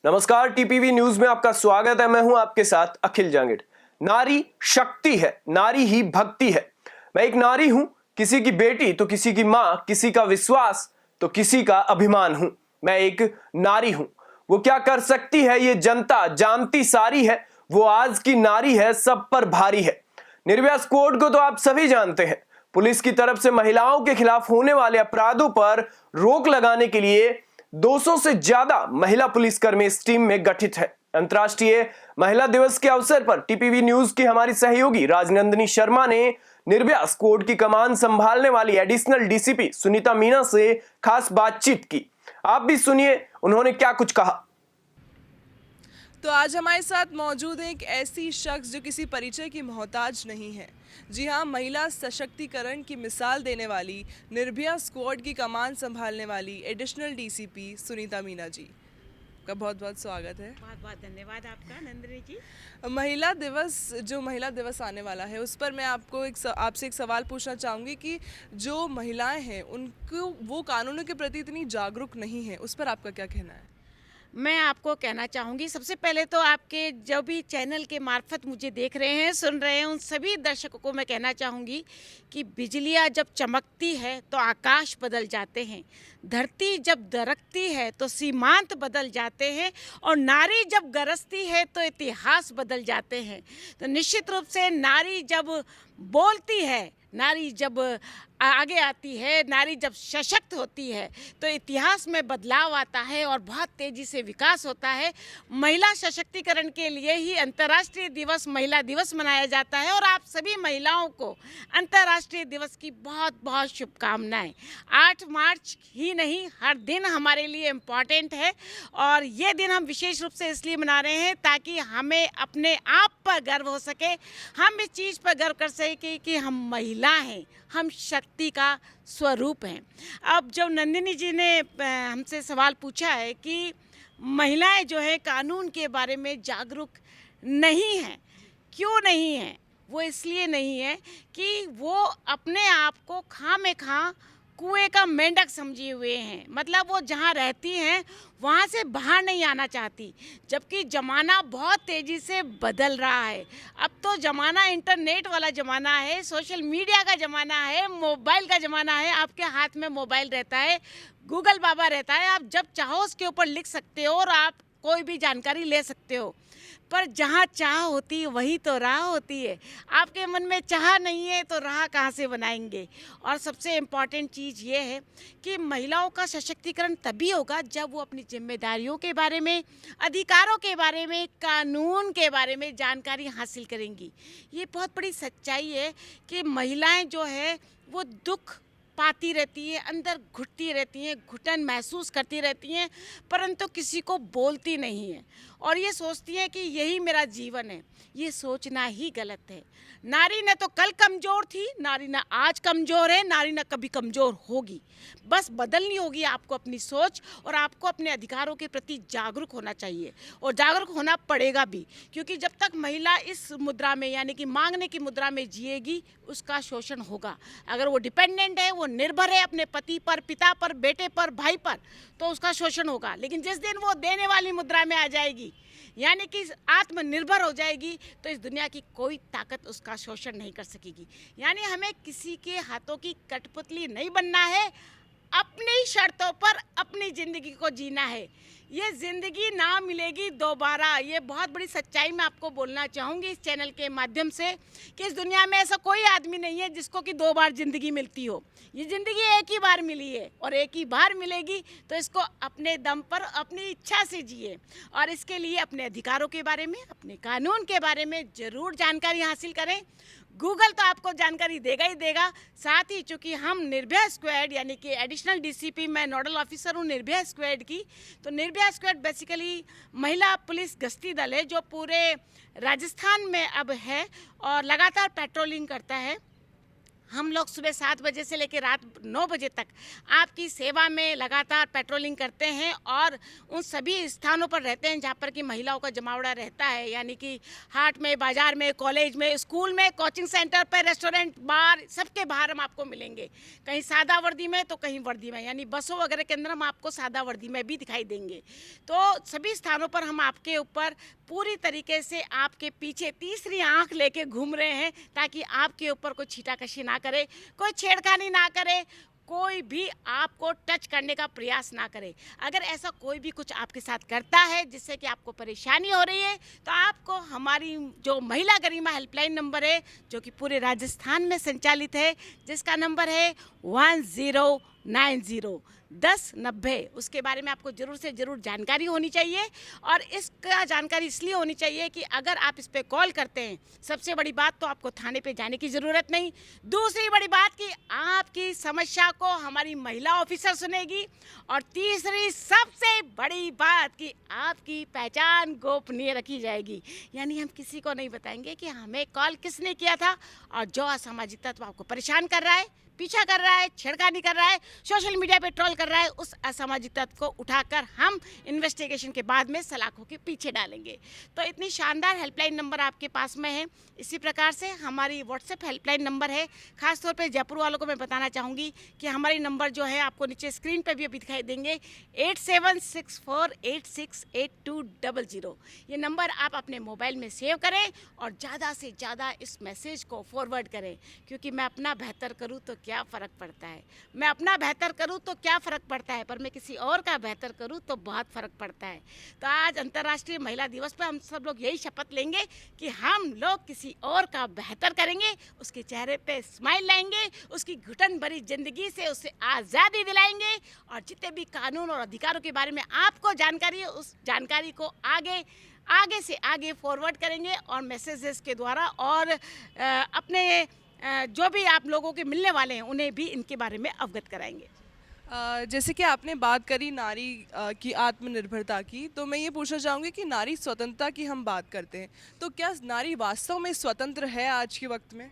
नमस्कार, TPV news में आपका स्वागत है। मैं हूं आपके साथ अखिल जांगिड। नारी शक्ति है, नारी ही भक्ति है। मैं एक नारी हूं, किसी की बेटी तो किसी की मां, किसी का विश्वास तो किसी का अभिमान हूं। मैं एक नारी हूं। वो क्या कर सकती है ये जनता जानती सारी है। वो आज की नारी है, सब पर भारी है। निर्भया कोड को तो आप सभी जानते हैं। पुलिस की तरफ से महिलाओं के खिलाफ होने वाले अपराधों पर रोक लगाने के लिए 200 से ज्यादा महिला पुलिसकर्मी इस टीम में गठित है। अंतर्राष्ट्रीय महिला दिवस के अवसर पर टीपीवी न्यूज की हमारी सहयोगी राजनंदिनी शर्मा ने निर्भया स्क्वाड की कमान संभालने वाली एडिशनल डीसीपी सुनीता मीना से खास बातचीत की। आप भी सुनिए उन्होंने क्या कुछ कहा। तो आज हमारे साथ मौजूद है एक ऐसी शख्स जो किसी परिचय की मोहताज नहीं है। जी हाँ, महिला सशक्तिकरण की मिसाल देने वाली, निर्भया स्क्वाड की कमान संभालने वाली एडिशनल डीसीपी सुनीता मीना जी का बहुत बहुत स्वागत है। बहुत बहुत धन्यवाद आपका नंदिनी जी। महिला दिवस आने वाला है, उस पर मैं आपसे एक सवाल पूछना चाहूँगी कि जो महिलाएं हैं उनको वो कानूनों के प्रति इतनी जागरूक नहीं है, उस पर आपका क्या कहना है? मैं आपको कहना चाहूँगी, सबसे पहले तो आपके जो भी चैनल के मार्फत मुझे देख रहे हैं, सुन रहे हैं, उन सभी दर्शकों को मैं कहना चाहूँगी कि बिजलियाँ जब चमकती है तो आकाश बदल जाते हैं, धरती जब दरकती है तो सीमांत बदल जाते हैं, और नारी जब गरजती है तो इतिहास बदल जाते हैं। तो निश्चित रूप से नारी जब बोलती है, नारी जब आगे आती है, नारी जब सशक्त होती है तो इतिहास में बदलाव आता है और बहुत तेज़ी से विकास होता है। महिला सशक्तिकरण के लिए ही अंतर्राष्ट्रीय दिवस महिला दिवस मनाया जाता है, और आप सभी महिलाओं को अंतर्राष्ट्रीय दिवस की बहुत बहुत शुभकामनाएं। 8 मार्च ही नहीं, हर दिन हमारे लिए इम्पॉर्टेंट है, और ये दिन हम विशेष रूप से इसलिए मना रहे हैं ताकि हमें अपने आप पर गर्व हो सके, हम इस चीज़ पर गर्व कर सके कि हम महिला हैं, हम शक्ति का स्वरूप हैं। अब जब नंदिनी जी ने हमसे सवाल पूछा है कि महिलाएं जो है कानून के बारे में जागरूक नहीं हैं, क्यों नहीं हैं? वो इसलिए नहीं है कि वो अपने आप को खामखा कुएं का मेंढक समझे हुए हैं। मतलब वो जहाँ रहती हैं वहाँ से बाहर नहीं आना चाहती, जबकि ज़माना बहुत तेज़ी से बदल रहा है। अब तो ज़माना इंटरनेट वाला ज़माना है, सोशल मीडिया का ज़माना है, मोबाइल का ज़माना है। आपके हाथ में मोबाइल रहता है, गूगल बाबा रहता है, आप जब चाहो उसके ऊपर लिख सकते हो और आप कोई भी जानकारी ले सकते हो। पर जहाँ चाह होती है वही तो राह होती है। आपके मन में चाह नहीं है तो राह कहाँ से बनाएंगे? और सबसे इम्पॉर्टेंट चीज़ ये है कि महिलाओं का सशक्तिकरण तभी होगा जब वो अपनी जिम्मेदारियों के बारे में, अधिकारों के बारे में, कानून के बारे में जानकारी हासिल करेंगी। ये बहुत बड़ी सच्चाई है कि महिलाएं जो है वो दुख पाती रहती है, अंदर घुटती रहती हैं, घुटन महसूस करती रहती हैं, परंतु किसी को बोलती नहीं है, और ये सोचती हैं कि यही मेरा जीवन है। ये सोचना ही गलत है। नारी न तो कल कमज़ोर थी, नारी न आज कमज़ोर है, नारी न कभी कमज़ोर होगी। बस बदलनी होगी आपको अपनी सोच, और आपको अपने अधिकारों के प्रति जागरूक होना चाहिए, और जागरूक होना पड़ेगा भी, क्योंकि जब तक महिला इस मुद्रा में यानी कि मांगने की मुद्रा में जिएगी उसका शोषण होगा। अगर वो डिपेंडेंट है, वो निर्भर है अपने पति पर, पिता पर, बेटे पर, भाई पर, तो उसका शोषण होगा। लेकिन जिस दिन वो देने वाली मुद्रा में आ जाएगी, यानी कि आत्मनिर्भर हो जाएगी, तो इस दुनिया की कोई ताकत उसका शोषण नहीं कर सकेगी। यानी हमें किसी के हाथों की कठपुतली नहीं बनना है, अपनी शर्तों पर अपनी ज़िंदगी को जीना है। ये ज़िंदगी ना मिलेगी दोबारा। ये बहुत बड़ी सच्चाई मैं आपको बोलना चाहूँगी इस चैनल के माध्यम से, कि इस दुनिया में ऐसा कोई आदमी नहीं है जिसको कि 2 बार ज़िंदगी मिलती हो। ये ज़िंदगी एक ही बार मिली है, और एक ही बार मिलेगी, तो इसको अपने दम पर, अपनी इच्छा से जिए, और इसके लिए अपने अधिकारों के बारे में, अपने कानून के बारे में ज़रूर जानकारी हासिल करें। गूगल तो आपको जानकारी देगा ही देगा। साथ ही चूँकि हम निर्भया स्क्वाड यानी कि एडिशनल डीसीपी, मैं नोडल ऑफिसर हूँ निर्भया स्क्वाड की, तो निर्भया स्क्वाड बेसिकली महिला पुलिस गश्ती दल है जो पूरे राजस्थान में अब है और लगातार पेट्रोलिंग करता है। हम लोग सुबह 7 बजे से लेकर रात 9 बजे तक आपकी सेवा में लगातार पेट्रोलिंग करते हैं और उन सभी स्थानों पर रहते हैं जहाँ पर कि महिलाओं का जमावड़ा रहता है, यानी कि हाट में, बाजार में, कॉलेज में, स्कूल में, कोचिंग सेंटर पर, रेस्टोरेंट, बार, सबके बाहर हम आपको मिलेंगे। कहीं सादा वर्दी में तो कहीं वर्दी में, यानी बसों वगैरह के अंदर हम आपको सादा वर्दी में भी दिखाई देंगे। तो सभी स्थानों पर हम आपके ऊपर पूरी तरीके से आपके पीछे तीसरी आंख लेके घूम रहे हैं, ताकि आपके ऊपर कोई छीटाकशी ना करे, कोई छेड़खानी ना करे, कोई भी आपको टच करने का प्रयास ना करे। अगर ऐसा कोई भी कुछ आपके साथ करता है जिससे कि आपको परेशानी हो रही है, तो आपको हमारी जो महिला गरिमा हेल्पलाइन नंबर है, जो कि पूरे राजस्थान में संचालित है, जिसका नंबर है 1090 1090, उसके बारे में आपको ज़रूर से ज़रूर जानकारी होनी चाहिए। और इसका जानकारी इसलिए होनी चाहिए कि अगर आप इस पर कॉल करते हैं, सबसे बड़ी बात तो आपको थाने पे जाने की ज़रूरत नहीं। दूसरी बड़ी बात कि आपकी समस्या को हमारी महिला ऑफिसर सुनेगी। और तीसरी सबसे बड़ी बात कि आपकी पहचान गोपनीय रखी जाएगी, यानी हम किसी को नहीं बताएंगे कि हमें कॉल किसने किया था। और जो असामाजिक तत्व आपको परेशान कर रहा है, पीछा कर रहा है, छेड़खानी कर रहा है, सोशल मीडिया पे ट्रोल कर रहा है, उस असामाजिक तत्व को उठाकर हम इन्वेस्टिगेशन के बाद में सलाखों के पीछे डालेंगे। तो इतनी शानदार हेल्पलाइन नंबर आपके पास में है। इसी प्रकार से हमारी व्हाट्सएप हेल्पलाइन नंबर है। खास तौर पे जयपुर वालों को मैं बताना चाहूँगी कि हमारी नंबर जो है आपको नीचे स्क्रीन पे भी अभी दिखाई देंगे, 8764868200। ये नंबर आप अपने मोबाइल में सेव करें और ज़्यादा से ज़्यादा इस मैसेज को फॉरवर्ड करें, क्योंकि मैं अपना बेहतर करूँ तो क्या फ़र्क पड़ता है, मैं अपना बेहतर करूँ तो क्या फ़र्क पड़ता है, पर मैं किसी और का बेहतर करूँ तो बहुत फ़र्क पड़ता है। तो आज अंतर्राष्ट्रीय महिला दिवस पर हम सब लोग यही शपथ लेंगे कि हम लोग किसी और का बेहतर करेंगे, उसके चेहरे पे स्माइल लाएंगे, उसकी घुटन भरी ज़िंदगी से उसे आज़ादी दिलाएंगे, और जितने भी कानून और अधिकारों के बारे में आपको जानकारी है, उस जानकारी को आगे से आगे फॉरवर्ड करेंगे और मैसेजेस के द्वारा, और अपने जो भी आप लोगों के मिलने वाले हैं उन्हें भी इनके बारे में अवगत कराएंगे। जैसे कि आपने बात करी नारी की आत्मनिर्भरता की, तो मैं ये पूछना चाहूँगी कि नारी स्वतंत्रता की हम बात करते हैं, तो क्या नारी वास्तव में स्वतंत्र है आज के वक्त में?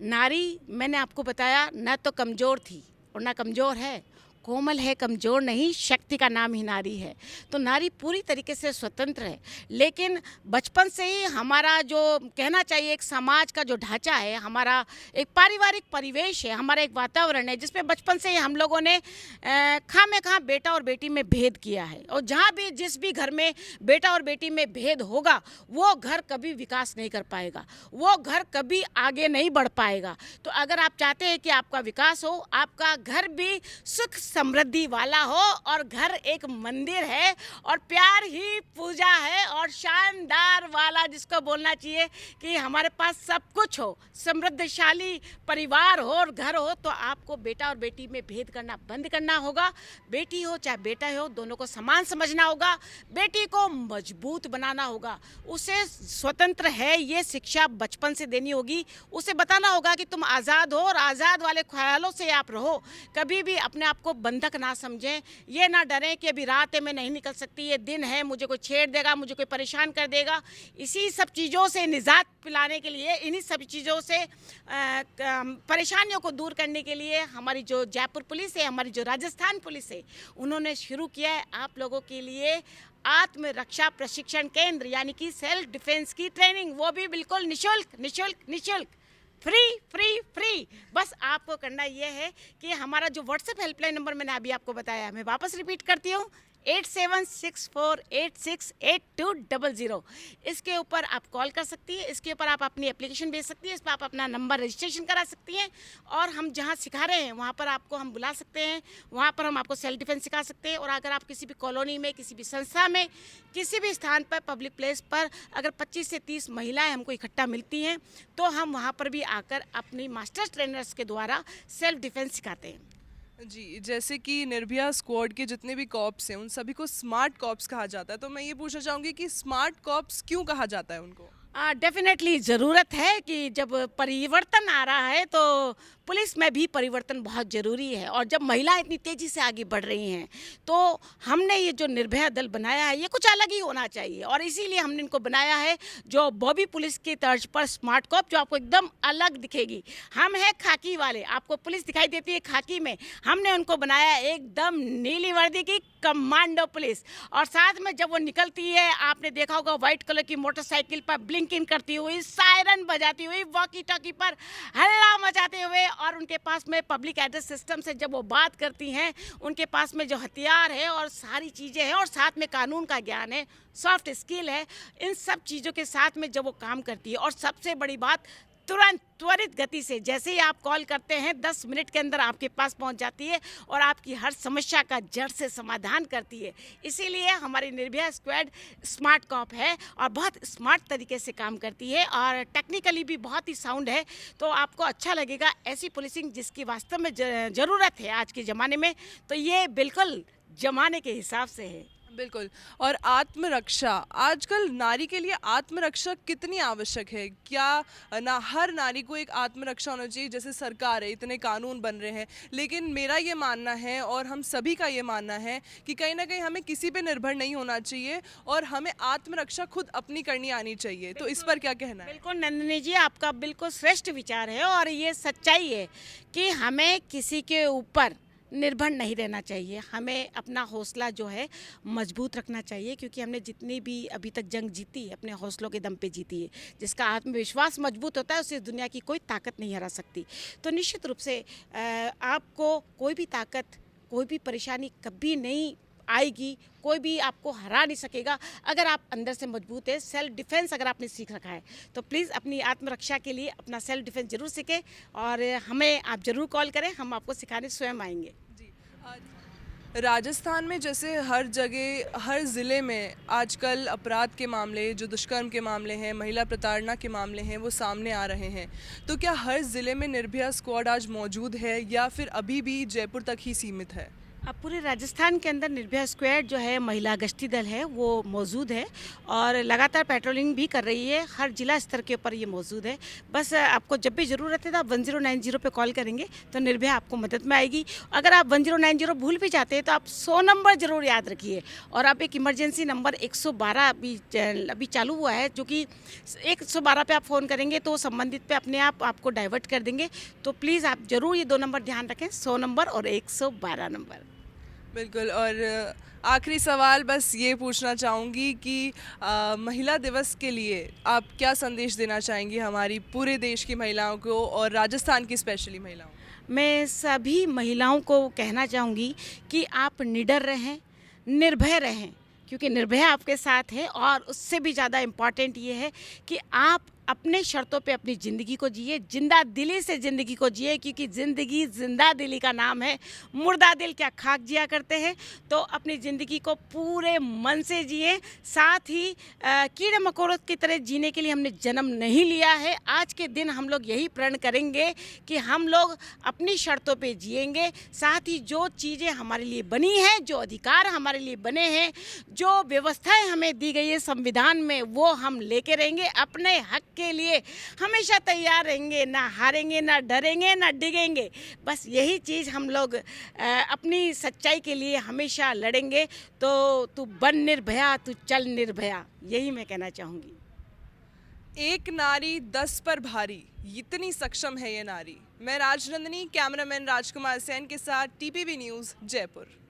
नारी, मैंने आपको बताया, न तो कमज़ोर थी और न कमज़ोर है, कोमल है, कमज़ोर नहीं, शक्ति का नाम ही नारी है। तो नारी पूरी तरीके से स्वतंत्र है, लेकिन बचपन से ही हमारा जो कहना चाहिए एक समाज का जो ढांचा है, हमारा एक पारिवारिक परिवेश है, हमारा एक वातावरण है, जिसमें बचपन से ही हम लोगों ने खामेखा बेटा और बेटी में भेद किया है। और जहाँ भी जिस भी घर में बेटा और बेटी में भेद होगा, वो घर कभी विकास नहीं कर पाएगा, वो घर कभी आगे नहीं बढ़ पाएगा। तो अगर आप चाहते हैं कि आपका विकास हो, आपका घर भी सुख समृद्धि वाला हो, और घर एक मंदिर है और प्यार ही पूजा है, और शानदार वाला जिसको बोलना चाहिए कि हमारे पास सब कुछ हो, समृद्धशाली परिवार हो और घर हो, तो आपको बेटा और बेटी में भेद करना बंद करना होगा। बेटी हो चाहे बेटा हो, दोनों को समान समझना होगा। बेटी को मजबूत बनाना होगा, उसे स्वतंत्र है ये शिक्षा बचपन से देनी होगी। उसे बताना होगा कि तुम आज़ाद हो और आज़ाद वाले ख्यालों से आप रहो, कभी भी अपने आप को बंधक ना समझें। ये ना डरें कि अभी रात है, मैं नहीं निकल सकती, ये दिन है, मुझे कोई छेड़ देगा, मुझे कोई परेशान कर देगा। इसी सब चीज़ों से निजात पिलाने के लिए, इन्हीं सब चीज़ों से परेशानियों को दूर करने के लिए हमारी जो जयपुर पुलिस है, हमारी जो राजस्थान पुलिस है, उन्होंने शुरू किया है आप लोगों के लिए आत्मरक्षा प्रशिक्षण केंद्र, यानी कि सेल्फ डिफेंस की ट्रेनिंग, वो भी बिल्कुल निःशुल्क, फ्री। बस आपको करना ये है कि हमारा जो व्हाट्सएप हेल्पलाइन नंबर मैंने अभी आपको बताया, मैं वापस रिपीट करती हूँ, 8764868200। इसके ऊपर आप कॉल कर सकती हैं, इसके ऊपर आप अपनी एप्लीकेशन भेज सकती हैं, इस पर आप अपना नंबर रजिस्ट्रेशन करा सकती हैं, और हम जहां सिखा रहे हैं वहां पर आपको हम बुला सकते हैं, वहां पर हम आपको सेल्फ डिफेंस सिखा सकते हैं। और अगर आप किसी भी कॉलोनी में, किसी भी संस्था में, किसी भी स्थान पर, पब्लिक प्लेस पर अगर 25 से 30 महिलाएँ हमको इकट्ठा मिलती हैं, तो हम वहाँ पर भी आकर अपनी मास्टर ट्रेनर्स के द्वारा सेल्फ डिफेंस सिखाते हैं। जी, जैसे कि निर्भया स्क्वाड के जितने भी कॉप्स हैं, उन सभी को स्मार्ट कॉप्स कहा जाता है, तो मैं ये पूछना चाहूँगी कि स्मार्ट कॉप्स क्यों कहा जाता है उनको? डेफिनेटली ज़रूरत है कि जब परिवर्तन आ रहा है तो पुलिस में भी परिवर्तन बहुत ज़रूरी है। और जब महिलाएं इतनी तेज़ी से आगे बढ़ रही हैं तो हमने ये जो निर्भया दल बनाया है ये कुछ अलग ही होना चाहिए, और इसीलिए हमने इनको बनाया है जो बॉबी पुलिस की तर्ज पर स्मार्ट कॉप, जो आपको एकदम अलग दिखेगी। हम हैं खाकी वाले, आपको पुलिस दिखाई देती है खाकी में, हमने उनको बनाया एकदम नीली वर्दी की कमांडो पुलिस। और साथ में जब वो निकलती है, आपने देखा होगा व्हाइट कलर की मोटरसाइकिल पर ब्लिंकिंग करती हुई, सायरन बजाती हुई, वॉकी टॉकी पर हल्ला मचाते हुए, और उनके पास में पब्लिक एड्रेस सिस्टम से जब वो बात करती हैं, उनके पास में जो हथियार है और सारी चीज़ें हैं, और साथ में कानून का ज्ञान है, सॉफ्ट स्किल है, इन सब चीज़ों के साथ में जब वो काम करती है, और सबसे बड़ी बात तुरंत त्वरित गति से जैसे ही आप कॉल करते हैं 10 मिनट के अंदर आपके पास पहुंच जाती है और आपकी हर समस्या का जड़ से समाधान करती है। इसीलिए हमारी निर्भया स्क्वाड स्मार्ट कॉप है और बहुत स्मार्ट तरीके से काम करती है और टेक्निकली भी बहुत ही साउंड है। तो आपको अच्छा लगेगा ऐसी पुलिसिंग जिसकी वास्तव में ज़रूरत है आज के ज़माने में। तो ये बिल्कुल ज़माने के हिसाब से है। बिल्कुल। और आत्मरक्षा, आजकल नारी के लिए आत्मरक्षा कितनी आवश्यक है? क्या ना हर नारी को एक आत्मरक्षा होना चाहिए? जैसे सरकार है, इतने कानून बन रहे हैं, लेकिन मेरा ये मानना है और हम सभी का ये मानना है कि कहीं ना कहीं हमें किसी पे निर्भर नहीं होना चाहिए और हमें आत्मरक्षा खुद अपनी करनी आनी चाहिए। तो इस पर क्या कहना है? बिल्कुल नंदिनी जी, आपका बिल्कुल श्रेष्ठ विचार है और ये सच्चाई है कि हमें किसी के ऊपर निर्भर नहीं रहना चाहिए। हमें अपना हौसला जो है मजबूत रखना चाहिए, क्योंकि हमने जितनी भी अभी तक जंग जीती है अपने हौसलों के दम पे जीती है। जिसका आत्मविश्वास मजबूत होता है उसे दुनिया की कोई ताकत नहीं हरा सकती। तो निश्चित रूप से आपको कोई भी ताकत, कोई भी परेशानी कभी नहीं आएगी, कोई भी आपको हरा नहीं सकेगा अगर आप अंदर से मजबूत है। सेल्फ डिफेंस अगर आपने सीख रखा है तो प्लीज़ अपनी आत्मरक्षा के लिए अपना सेल्फ डिफेंस जरूर सीखें और हमें आप ज़रूर कॉल करें, हम आपको सिखाने स्वयं आएंगे। राजस्थान में जैसे हर जगह, हर ज़िले में आजकल अपराध के मामले, जो दुष्कर्म के मामले हैं, महिला प्रताड़ना के मामले हैं, वो सामने आ रहे हैं। तो क्या हर ज़िले में निर्भया स्क्वाड आज मौजूद है या फिर अभी भी जयपुर तक ही सीमित है? अब पूरे राजस्थान के अंदर निर्भया स्क्वाड जो है महिला गश्ती दल है वो मौजूद है और लगातार पेट्रोलिंग भी कर रही है। हर जिला स्तर के ऊपर ये मौजूद है। बस आपको जब भी ज़रूरत है तो आप 1090 पे कॉल करेंगे तो निर्भया आपको मदद में आएगी। अगर आप 1090 भूल भी जाते हैं तो आप 100 नंबर ज़रूर याद रखिए और आप एक इमरजेंसी नंबर 112 अभी चालू हुआ है, जो कि 112 पे आप फ़ोन करेंगे तो संबंधित पे अपने आप आपको डाइवर्ट कर देंगे। तो प्लीज़ आप ज़रूर ये 2 नंबर ध्यान रखें, 100 नंबर और 112 नंबर। बिल्कुल। और आखिरी सवाल बस ये पूछना चाहूँगी कि महिला दिवस के लिए आप क्या संदेश देना चाहेंगी हमारी पूरे देश की महिलाओं को और राजस्थान की स्पेशली महिलाओं को? मैं सभी महिलाओं को कहना चाहूँगी कि आप निडर रहें, निर्भय रहें, क्योंकि निर्भया आपके साथ है। और उससे भी ज़्यादा इम्पॉर्टेंट ये है कि आप अपने शर्तों पे अपनी ज़िंदगी को जिए, जिंदा दिली से ज़िंदगी को जिए, क्योंकि ज़िंदगी जिंदा दिली का नाम है। मुर्दा दिल क्या खाक जिया करते हैं। तो अपनी ज़िंदगी को पूरे मन से जिए। साथ ही कीड़े मकोड़ों की तरह जीने के लिए हमने जन्म नहीं लिया है। आज के दिन हम लोग यही प्रण करेंगे कि हम लोग अपनी शर्तों पे जिएंगे। साथ ही जो चीज़ें हमारे लिए बनी हैं, जो अधिकार हमारे लिए बने हैं, जो व्यवस्थाएं हमें दी गई है संविधान में, वो हम लेके रहेंगे। अपने हक के लिए हमेशा तैयार रहेंगे, ना हारेंगे, ना डरेंगे, ना डिगेंगे। बस यही चीज़ हम लोग अपनी सच्चाई के लिए हमेशा लड़ेंगे। तो तू बन निर्भया, तू चल निर्भया, यही मैं कहना चाहूँगी। एक नारी 10 पर भारी, इतनी सक्षम है ये नारी। मैं राजनंदिनी, कैमरामैन राजकुमार सेन के साथ TPV न्यूज़ जयपुर।